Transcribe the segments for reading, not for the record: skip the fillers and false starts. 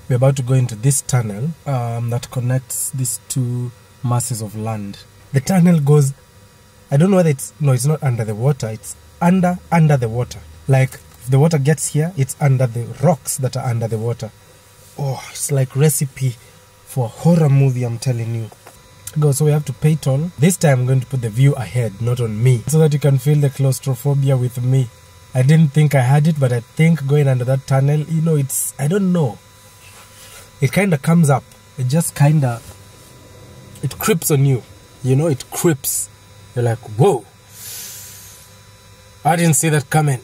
we're about to go into this tunnel that connects these two masses of land. The tunnel goes, I don't know whether it's not under the water, it's under the water. Like, if the water gets here, it's under the rocks that are under the water. Oh, it's like recipe for a horror movie, I'm telling you. So we have to pay toll. This time I'm going to put the view ahead, not on me, so that you can feel the claustrophobia with me. I didn't think I had it, but I think going under that tunnel, it's, I don't know. It kind of comes up. It just kind of, it creeps on you. It creeps. You're like, whoa. I didn't see that coming.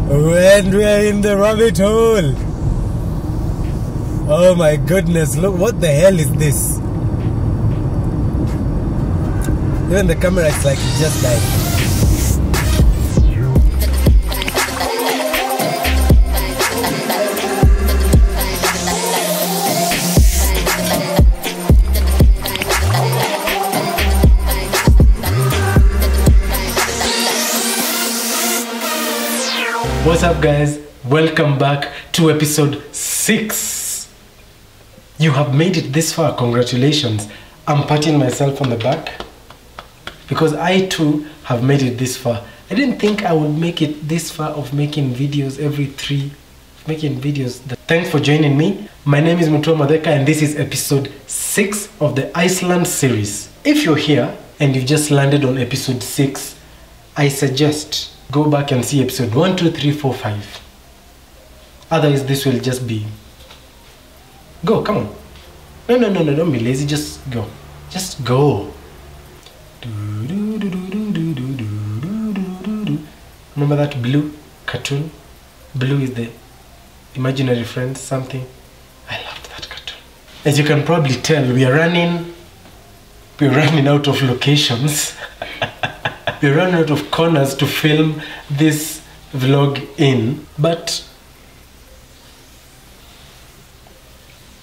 When we are in the rabbit hole. Oh my goodness, look, what the hell is this? Even the camera is like it just died. What's up, guys? Welcome back to episode 6. You have made it this far. Congratulations. I'm patting myself on the back because I too have made it this far. I didn't think I would make it this far of making videos Thanks for joining me. My name is Mutua Madeka and this is episode 6 of the ICELAND series. If you're here and you've just landed on episode 6, I suggest go back and see episode 1, 2, 3, 4, 5. Otherwise, this will just be... Go, come on. No, don't be lazy. Just go. Just go. Remember that Blue cartoon? Blue is the imaginary friend, something. I loved that cartoon. As you can probably tell, we're running out of locations. We ran out of corners to film this vlog in, but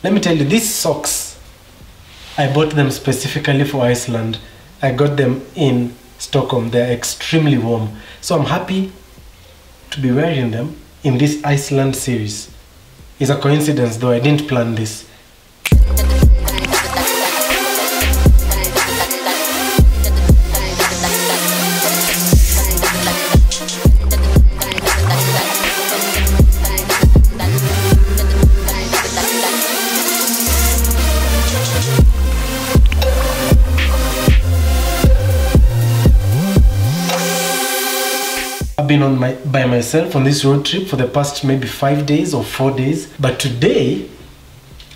let me tell you, these socks, I bought them specifically for Iceland. I got them in Stockholm. They're extremely warm, so I'm happy to be wearing them in this ICELAND series. It's a coincidence though, I didn't plan this. I've been by myself on this road trip for the past maybe 5 days or 4 days, but today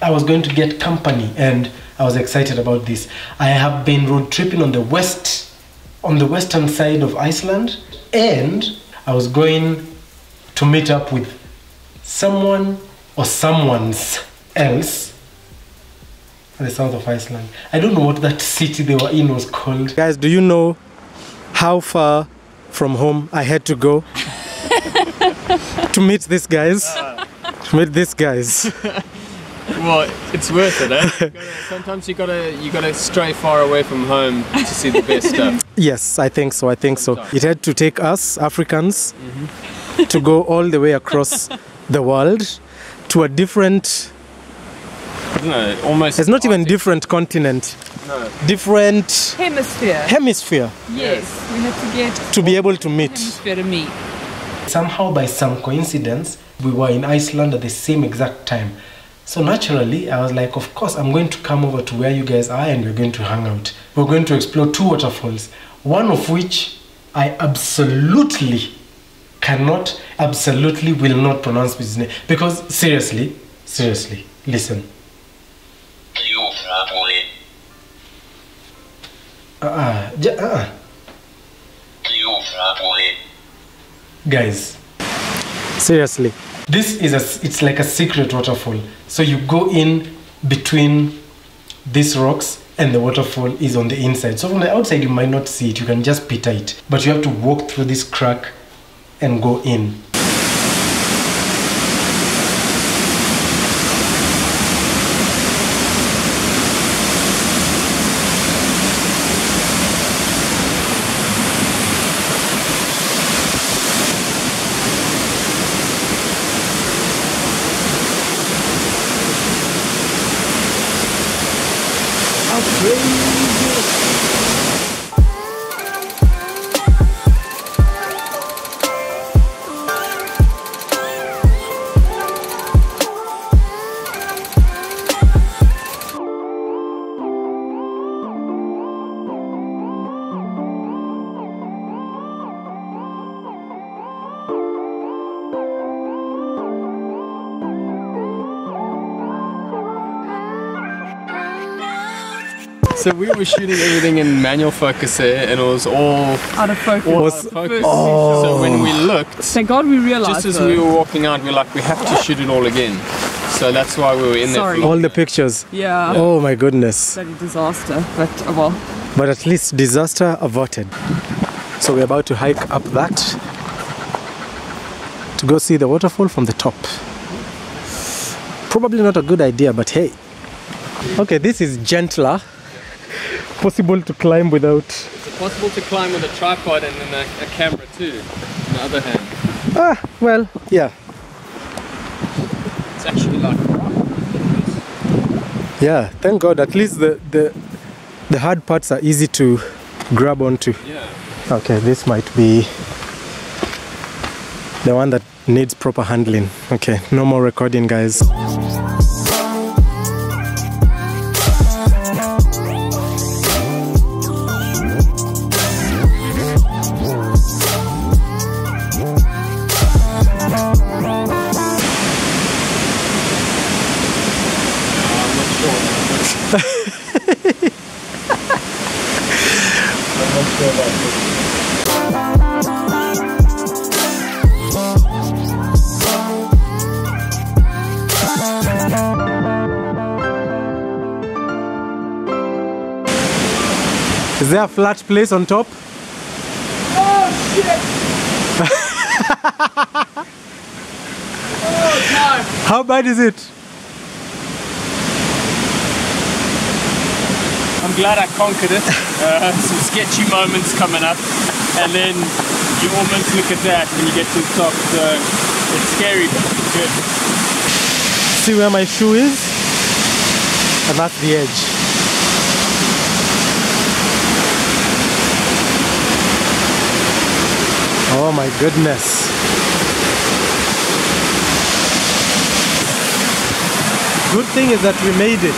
I was going to get company and I was excited about this. I have been road tripping on the western side of Iceland, and I was going to meet up with someone or someone's else in the south of Iceland. I don't know what that city they were in was called. Guys, do you know how far from home I had to go to meet these guys? Well, it's worth it, eh? Sometimes you gotta stray far away from home to see the best stuff. Yes, I think so. It had to take us Africans to go all the way across the world to a different, I don't know, almost... It's not even different continent. No. Different... Hemisphere. Yes, we have to get... To be able to meet. Hemisphere to meet. Somehow by some coincidence, we were in Iceland at the same exact time. So naturally, I was like, of course, I'm going to come over to where you guys are and we're going to hang out. We're going to explore 2 waterfalls. One of which I absolutely will not pronounce his name. Because seriously, listen. Guys, seriously, it's like a secret waterfall. So you go in between these rocks and the waterfall is on the inside. So from the outside you might not see it, you can just picture it, but you have to walk through this crack and go in. So we were shooting everything in manual focus here, and it was all Out of focus. all out of focus. So when we looked, Thank God we realized. just as we were walking out, we're like, we have to shoot it all again. So that's why we were in there. Sorry. for All the pictures. Yeah. Oh my goodness. Bloody disaster. But well. But at least disaster averted. So we're about to hike up that to go see the waterfall from the top. Probably not a good idea, but hey. Okay, this is gentler. Possible to climb without... It's possible to climb with a tripod and then a camera too, on the other hand. Ah, well, yeah. It's actually like rock. Yeah, thank God. At least the hard parts are easy to grab onto. Yeah. Okay, this might be the one that needs proper handling. Okay, no more recording, guys. Is there a flat place on top? Oh shit! Oh no! How bad is it? I'm glad I conquered it. Some sketchy moments coming up, and then you almost look at that when you get to the top. So it's scary, but it's good. See where my shoe is? And that's the edge. Oh my goodness. Good thing is that we made it.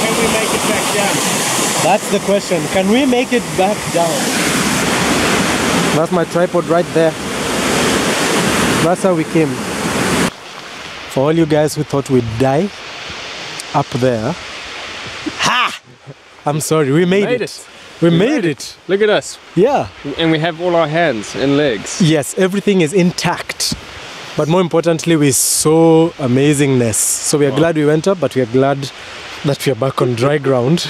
Can we make it back down? That's the question. Can we make it back down? That's my tripod right there. That's how we came. For all you guys who thought we'd die up there. Ha! I'm sorry, we made it. We made it. Look at us. Yeah. And we have all our hands and legs. Yes, everything is intact. But more importantly, we saw amazingness. So we are glad we went up, but we are glad that we are back on dry ground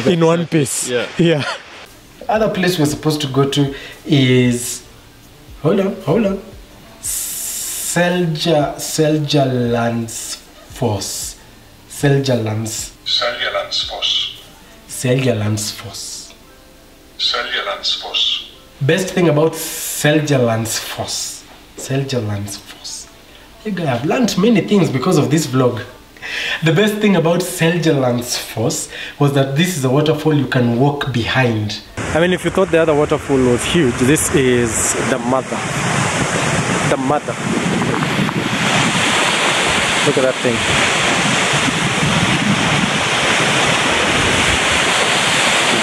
in one piece. Yeah. Yeah. Other place we're supposed to go to is... Hold on. ICELAND Series. Best thing about ICELAND Series. Hey guys, I've learned many things because of this vlog. The best thing about ICELAND Series was that this is a waterfall you can walk behind. I mean, if you thought the other waterfall was huge, this is the mother. The mother. Look at that thing.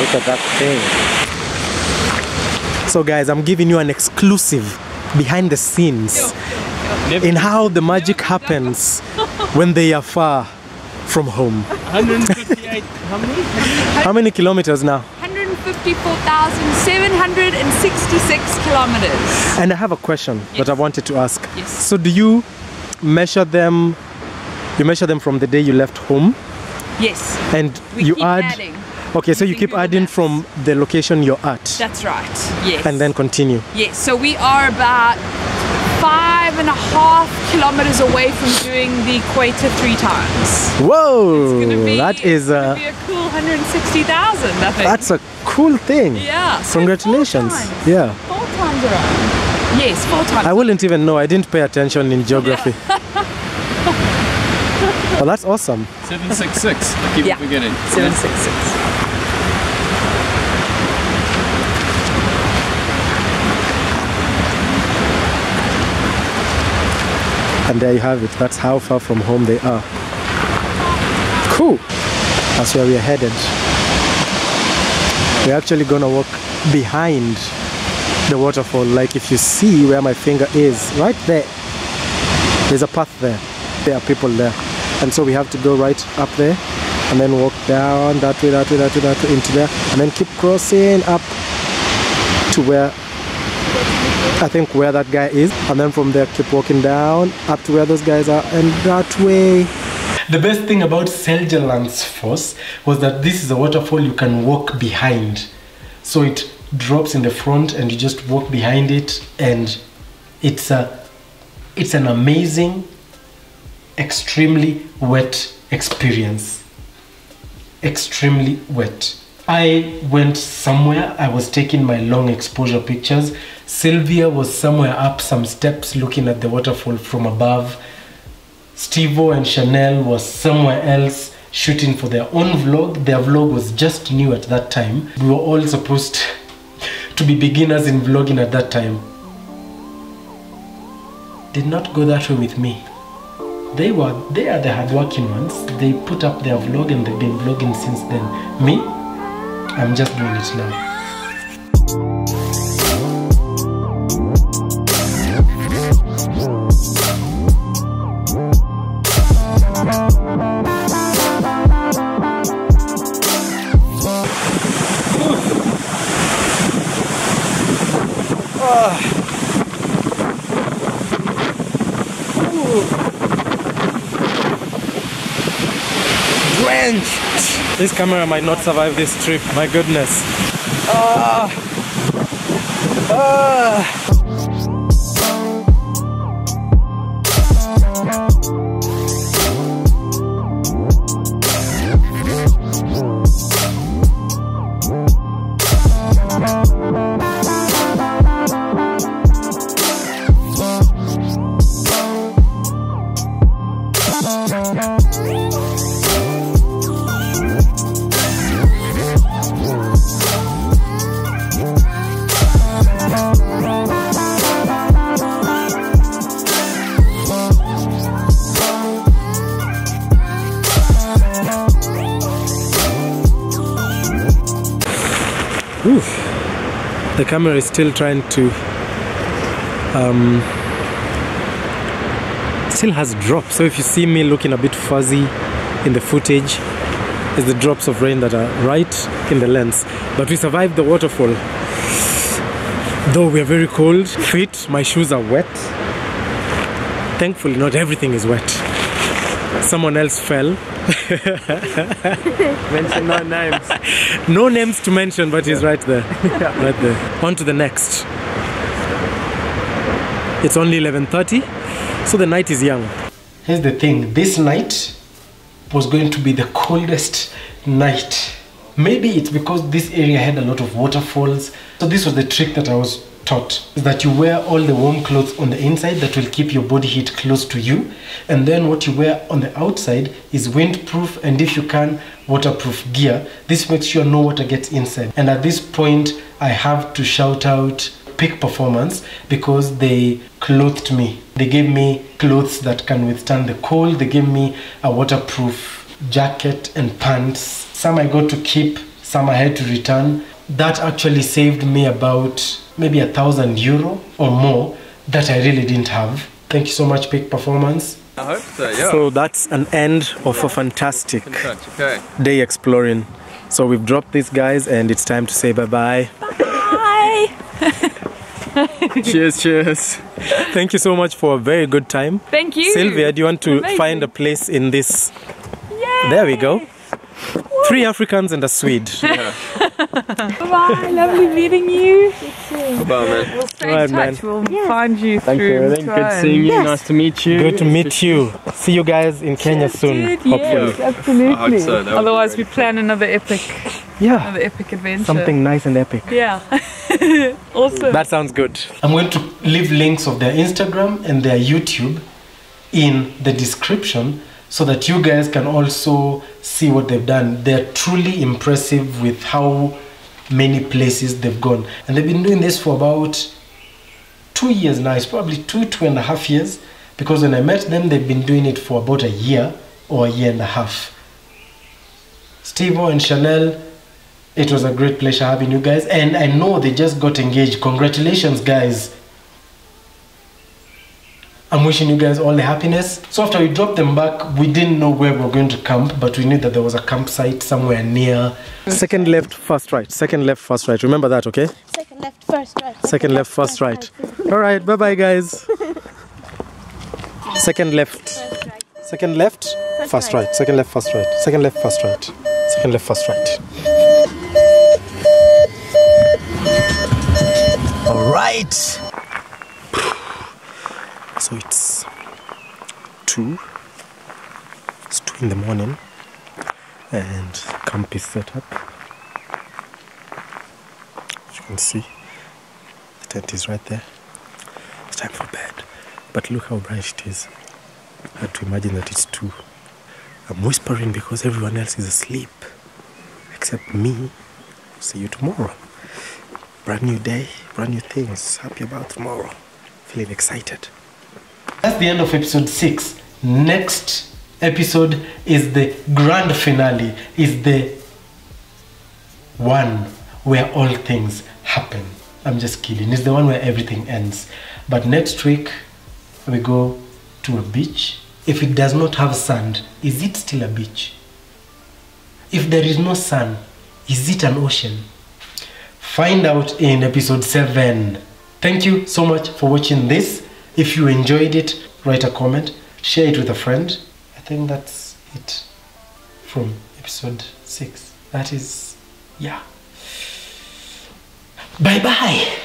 Look at that thing. So guys, I'm giving you an exclusive behind the scenes in how the magic happens when they are far from home. 158, How many kilometers now? 154,766 kilometers. And I have a question that I wanted to ask. Yes. So do you measure them? You measure them from the day you left home, Yes. and We you keep add. adding. Okay, so you keep adding from the location you're at. That's right, yes. And then continue. Yes, so we are about 5.5 kilometers away from doing the equator 3 times. Whoa! It's gonna be, that is gonna be a cool 160,000, I think. That's a cool thing. Yeah. So Congratulations. 4 times. Yeah. 4 times around. Yes, 4 times. I wouldn't even know. I didn't pay attention in geography. Well, that's awesome. 766. I keep forgetting. 766. And there you have it. That's how far from home they are. Cool. That's where we are headed. We're actually gonna walk behind the waterfall. Like if you see where my finger is, right there, there's a path there. There are people there. And so we have to go right up there and then walk down that way, that way, that way, that way, into there. And then keep crossing up to where, I think where that guy is. And then from there keep walking down up to where those guys are, and that way. The best thing about ICELAND Series was that this is a waterfall you can walk behind. So it drops in the front and you just walk behind it, and it's an amazing, extremely wet experience. Extremely wet. I went somewhere, I was taking my long exposure pictures. Sylvia was somewhere up some steps looking at the waterfall from above. Stevo and Chanel was somewhere else shooting for their own vlog. Their vlog was just new at that time. We were all supposed to be beginners in vlogging at that time. Did not go that way with me. They are the hardworking ones. They put up their vlog and they've been vlogging since then. Me, I'm just doing it now. Drenched. This camera might not survive this trip, my goodness. Oof. The camera is still trying to still has drops, so if you see me looking a bit fuzzy in the footage, it's the drops of rain that are right in the lens. But we survived the waterfall, though we are very cold feet. My shoes are wet. Thankfully not everything is wet. Someone else fell. Mention no names. No names to mention, but he's right there. Right there. On to the next. It's only 11:30, so the night is young. Here's the thing, this night was going to be the coldest night. Maybe it's because this area had a lot of waterfalls. So this was the trick that I was taught, is that you wear all the warm clothes on the inside that will keep your body heat close to you, and then what you wear on the outside is windproof, and if you can, waterproof gear. This makes sure no water gets inside. And at this point I have to shout out Peak Performance, because they clothed me. They gave me clothes that can withstand the cold. They gave me a waterproof jacket and pants. Some I got to keep, some I had to return. That actually saved me about maybe €1,000 or more that I really didn't have. Thank you so much, Peak Performance. I hope so, yeah. So that's an end of a fantastic day exploring. So we've dropped these guys and it's time to say bye-bye. Bye! Cheers, cheers. Thank you so much for a very good time. Thank you. Sylvia, do you want to Amazing. find a place in this? Yay! There we go. 3 Africans and a Swede. Yeah. Bye, lovely meeting you. Bye, man. We'll stay Alright, in touch. man. We'll find you Thank you, through everything. Good seeing you. Nice to meet you. Good to meet you. See you guys in Kenya soon. Dude, Hopefully. yes, absolutely. I hope so. That would be Otherwise, really we plan another epic adventure. Something nice and epic. Yeah. Awesome. That sounds good. I'm going to leave links of their Instagram and their YouTube in the description so that you guys can also see what they've done. They're truly impressive with how many places they've gone. And they've been doing this for about 2 years now. It's probably 2.5 years, because when I met them, they've been doing it for about a year or a year and a half. Steve-O and Chanel, it was a great pleasure having you guys. And I know they just got engaged. Congratulations, guys. I'm wishing you guys all the happiness. So after we dropped them back, we didn't know where we were going to camp, but we knew that there was a campsite somewhere near. Second left, first right. Second left, first right. Remember that, okay? Second left, first right. Second left, first right. All right, bye-bye, guys. Second left. Second left, first right. Second left, first right. Second left, first right. Second left, first right. All right. So it's 2. It's 2 in the morning, and camp is set up. As you can see, the tent is right there. It's time for bed. But look how bright it is. I had to imagine that it's 2. I'm whispering because everyone else is asleep, except me. See you tomorrow. Brand new day, brand new things. Happy about tomorrow. Feeling excited. That's the end of episode 6. Next episode is the grand finale, is the one where all things happen. I'm just kidding. It's the one where everything ends. But next week we go to a beach. If it does not have sand, is it still a beach? If there is no sun, is it an ocean? Find out in episode 7. Thank you so much for watching this. If you enjoyed it, write a comment, share it with a friend. I think that's it from episode 6. That is, yeah. Bye-bye.